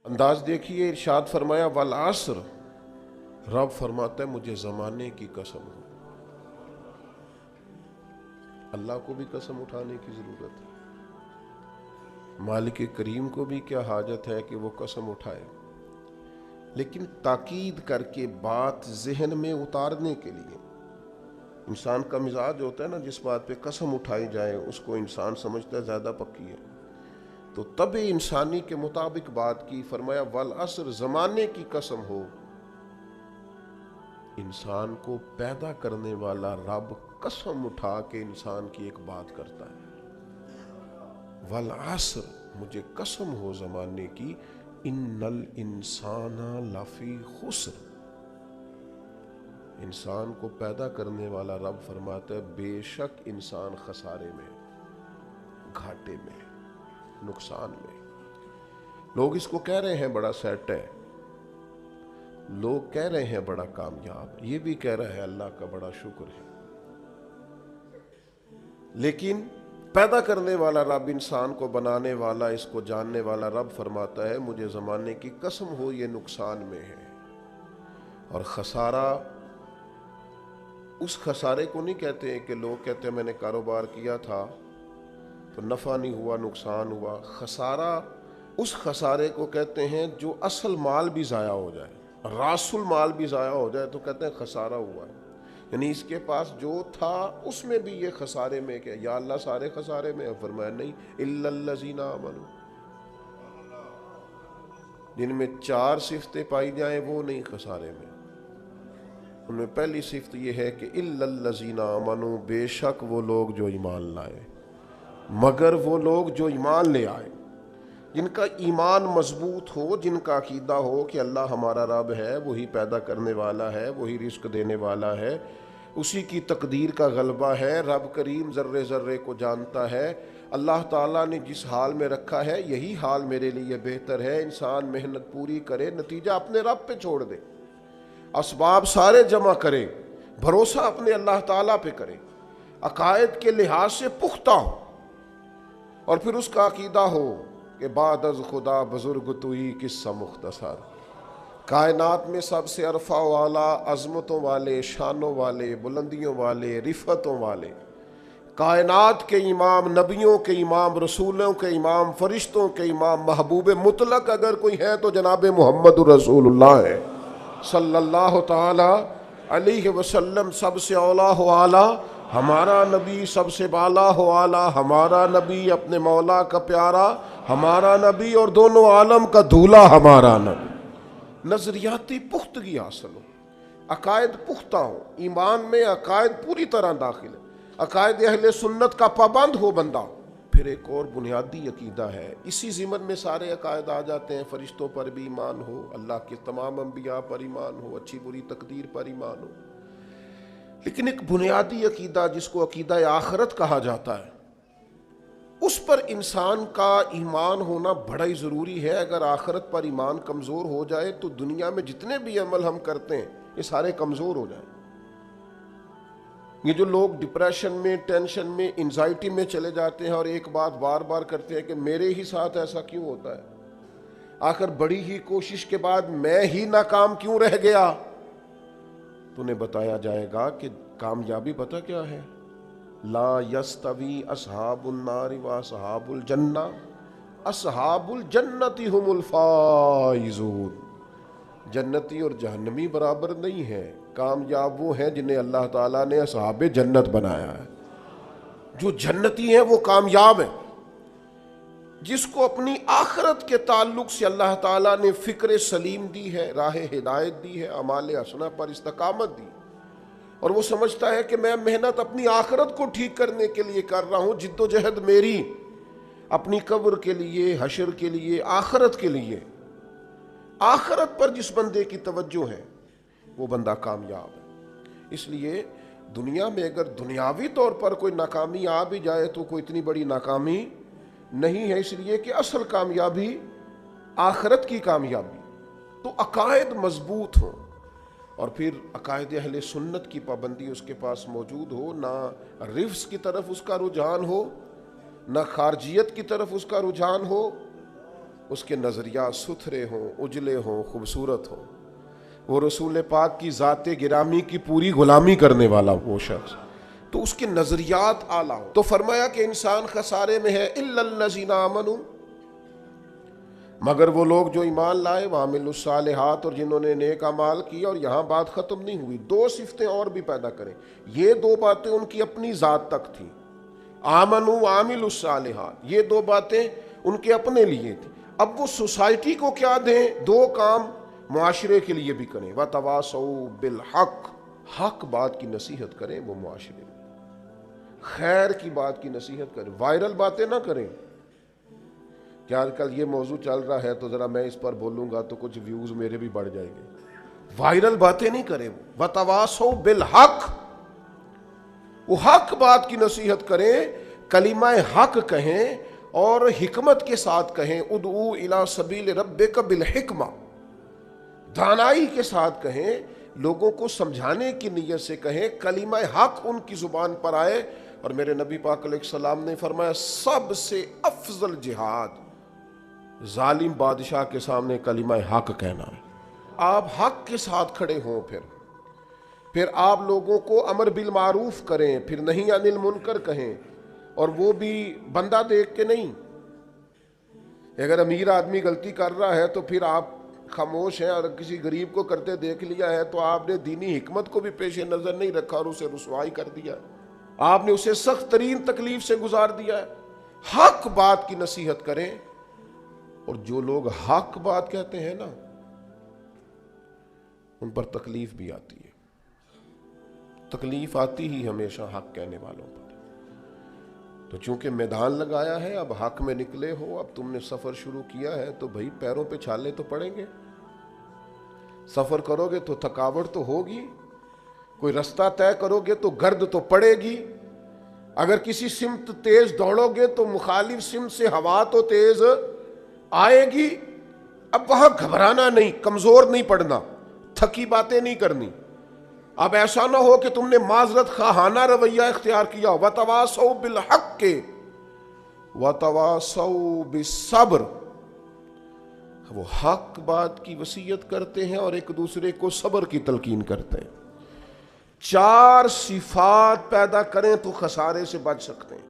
انداز دیکھیے، ارشاد فرمایا والعصر، رب فرماتا ہے مجھے زمانے کی قسم ہو۔ اللہ کو بھی قسم اٹھانے کی ضرورت ہے، مالک کریم کو بھی کیا حاجت ہے کہ وہ قسم اٹھائے، لیکن تاکید کر کے بات ذہن میں اتارنے کے لیے۔ انسان کا مزاج ہوتا ہے نا، جس بات پہ قسم اٹھائی جائے اس کو انسان سمجھتا ہے زیادہ پکی ہے، تو طبع انسانی کے مطابق بات کی، فرمایا والعصر، زمانے کی قسم ہو۔ انسان کو پیدا کرنے والا رب قسم اٹھا کے انسان کی ایک بات کرتا ہے، والعصر، مجھے قسم ہو زمانے کی، ان الانسان لفی خسر، انسان کو پیدا کرنے والا رب فرماتا ہے بے شک انسان خسارے میں، گھاٹے میں، نقصان میں۔ لوگ اس کو کہہ رہے ہیں بڑا سیٹ ہے، لوگ کہہ رہے ہیں بڑا کامیاب، یہ بھی کہہ رہا ہے اللہ کا بڑا شکر ہے، لیکن پیدا کرنے والا رب، انسان کو بنانے والا، اس کو جاننے والا رب فرماتا ہے مجھے زمانے کی قسم ہو یہ نقصان میں ہے۔ اور خسارہ، اس خسارے کو نہیں کہتے ہیں کہ لوگ کہتے ہیں میں نے کاروبار کیا تھا تو نفع نہیں ہوا، نقصان ہوا۔ خسارہ اس خسارے کو کہتے ہیں جو اصل مال بھی ضائع ہو جائے، راس المال بھی ضائع ہو جائے تو کہتے ہیں خسارہ ہوا ہے، یعنی اس کے پاس جو تھا اس میں بھی یہ خسارے میں، کہ یا اللہ سارے خسارے میں؟ فرمایا نہیں، الا الذین آمنوا، جن میں 4 صفتیں پائی جائیں وہ نہیں خسارے میں۔ ان میں پہلی صفت یہ ہے کہ الا الذین آمنوا، بے شک وہ لوگ جو ایمان لائے، مگر وہ لوگ جو ایمان لے آئے، جن کا ایمان مضبوط ہو، جن کا عقیدہ ہو کہ اللہ ہمارا رب ہے، وہی پیدا کرنے والا ہے، وہی رزق دینے والا ہے، اسی کی تقدیر کا غلبہ ہے، رب کریم ذرے ذرے کو جانتا ہے، اللہ تعالیٰ نے جس حال میں رکھا ہے یہی حال میرے لیے بہتر ہے، انسان محنت پوری کرے، نتیجہ اپنے رب پہ چھوڑ دے، اسباب سارے جمع کرے، بھروسہ اپنے اللہ تعالیٰ پہ کرے، عقائد کے لحاظ سے پختہ ہو، اور پھر اس کا عقیدہ ہو کہ بعد از خدا بزرگ توئی قصہ مختصر، کائنات میں سب سے عرفہ والا، عظمتوں والے، شانوں والے، بلندیوں والے، رفتوں والے، کائنات کے امام، نبیوں کے امام، رسولوں کے امام، فرشتوں کے امام، محبوب مطلق اگر کوئی ہے تو جناب محمد رسول اللہ ہے صلی اللہ تعالی علیہ وسلم۔ سب سے اولا ہو اعلیٰ ہمارا نبی، سب سے بالا ہو اعلیٰ ہمارا نبی، اپنے مولا کا پیارا ہمارا نبی، اور دونوں عالم کا دھولا ہمارا نبی۔ نظریاتی پختگی حاصل ہو، عقائد پختہ ہو، ایمان میں عقائد پوری طرح داخل ہے، عقائد اہل سنت کا پابند ہو بندہ۔ پھر ایک اور بنیادی عقیدہ ہے، اسی ضمن میں سارے عقائد آ جاتے ہیں، فرشتوں پر بھی ایمان ہو، اللہ کے تمام انبیاء پر ایمان ہو، اچھی بری تقدیر پر ایمان ہو، لیکن ایک بنیادی عقیدہ جس کو عقیدہ آخرت کہا جاتا ہے، اس پر انسان کا ایمان ہونا بڑا ہی ضروری ہے۔ اگر آخرت پر ایمان کمزور ہو جائے تو دنیا میں جتنے بھی عمل ہم کرتے ہیں یہ سارے کمزور ہو جائیں۔ یہ جو لوگ ڈپریشن میں، ٹینشن میں، انزائٹی میں چلے جاتے ہیں اور ایک بات بار بار کرتے ہیں کہ میرے ہی ساتھ ایسا کیوں ہوتا ہے، آخر بڑی ہی کوشش کے بعد میں ہی ناکام کیوں رہ گیا، تو انہیں بتایا جائے گا کہ کامیابی پتہ کیا ہے؟ لا یستوی اصحاب النار و اصحاب الجنہ، اصحاب الجنت هم الفائزون، جنتی اور جہنمی برابر نہیں ہے، کامیاب وہ ہیں جنہیں اللہ تعالیٰ نے اصحاب جنت بنایا ہے۔ جو جنتی ہیں وہ کامیاب ہیں، جس کو اپنی آخرت کے تعلق سے اللہ تعالیٰ نے فکر سلیم دی ہے، راہ ہدایت دی ہے، اعمال حسنہ پر استقامت دی، اور وہ سمجھتا ہے کہ میں محنت اپنی آخرت کو ٹھیک کرنے کے لیے کر رہا ہوں، جد و جہد میری اپنی قبر کے لیے، حشر کے لیے، آخرت کے لیے۔ آخرت پر جس بندے کی توجہ ہے وہ بندہ کامیاب ہے۔ اس لیے دنیا میں اگر دنیاوی طور پر کوئی ناکامی آ بھی جائے تو کوئی اتنی بڑی ناکامی نہیں ہے، اس لیے کہ اصل کامیابی آخرت کی کامیابی۔ تو عقائد مضبوط ہوں، اور پھر عقائد اہل سنت کی پابندی اس کے پاس موجود ہو، نہ رفس کی طرف اس کا رجحان ہو، نہ خارجیت کی طرف اس کا رجحان ہو، اس کے نظریات ستھرے ہوں، اجلے ہوں، خوبصورت ہوں، وہ رسول پاک کی ذات گرامی کی پوری غلامی کرنے والا وہ شخص، تو اس کے نظریات اعلیٰ ہوں۔ تو فرمایا کہ انسان خسارے میں ہے الا الذین آمنوا، مگر وہ لوگ جو ایمان لائے، وعملوا الصالحات، اور جنہوں نے نیک اعمال کیا۔ اور یہاں بات ختم نہیں ہوئی، دو صفتیں اور بھی پیدا کریں۔ یہ دو باتیں ان کی اپنی ذات تک تھیں، آمنوا وعملوا الصالحات، یہ دو باتیں ان کے اپنے لیے تھیں۔ اب وہ سوسائٹی کو کیا دیں؟ دو کام معاشرے کے لیے بھی کریں، وتواصوا بالحق، حق بات کی نصیحت کریں وہ معاشرے میں، خیر کی بات کی نصیحت کریں، وائرل باتیں نہ کریں کہ آج کل یہ موضوع چل رہا ہے تو ذرا میں اس پر بولوں گا تو کچھ ویوز میرے بھی بڑھ جائیں گے، وائرل باتیں نہیں کریں۔ وتواصوا بالحق، وہ حق بات کی نصیحت کریں، کلمہ حق کہیں اور حکمت کے ساتھ کہیں، ادعو الی سبیل ربک بالحکمہ، دانائی کے ساتھ کہیں، لوگوں کو سمجھانے کی نیت سے کہیں، کلمہ حق ان کی زبان پر آئے۔ اور میرے نبی پاک علیہ السلام نے فرمایا سب سے افضل جہاد ظالم بادشاہ کے سامنے کلمہ حق کہنا ہے۔ آپ حق کے ساتھ کھڑے ہوں، پھر آپ لوگوں کو امر بالمعروف کریں، پھر نہی عن المنکر کہیں، اور وہ بھی بندہ دیکھ کے نہیں۔ اگر امیر آدمی غلطی کر رہا ہے تو پھر آپ خاموش ہیں، اور کسی غریب کو کرتے دیکھ لیا ہے تو آپ نے دینی حکمت کو بھی پیش نظر نہیں رکھا اور اسے رسوائی کر دیا، آپ نے اسے سخت ترین تکلیف سے گزار دیا ہے۔ حق بات کی نصیحت کریں، اور جو لوگ حق بات کہتے ہیں نا ان پر تکلیف بھی آتی ہے، تکلیف آتی ہی ہمیشہ حق کہنے والوں پر۔ تو چونکہ میدان لگایا ہے، اب حق میں نکلے ہو، اب تم نے سفر شروع کیا ہے تو بھئی پیروں پہ چھالے تو پڑیں گے، سفر کرو گے تو تھکاوٹ تو ہوگی، کوئی رستہ طے کرو گے تو گرد تو پڑے گی، اگر کسی سمت تیز دوڑو گے تو مخالف سمت سے ہوا تو تیز آئے گی۔ اب وہاں گھبرانا نہیں، کمزور نہیں پڑنا، تھکی باتیں نہیں کرنی۔ اب ایسا نہ ہو کہ تم نے معذرت خواہانہ رویہ اختیار کیا، وتواصوا بالحق وتواصوا بالصبر، وہ حق بات کی وصیت کرتے ہیں اور ایک دوسرے کو صبر کی تلقین کرتے ہیں۔ چار صفات پیدا کریں تو خسارے سے بچ سکتے ہیں۔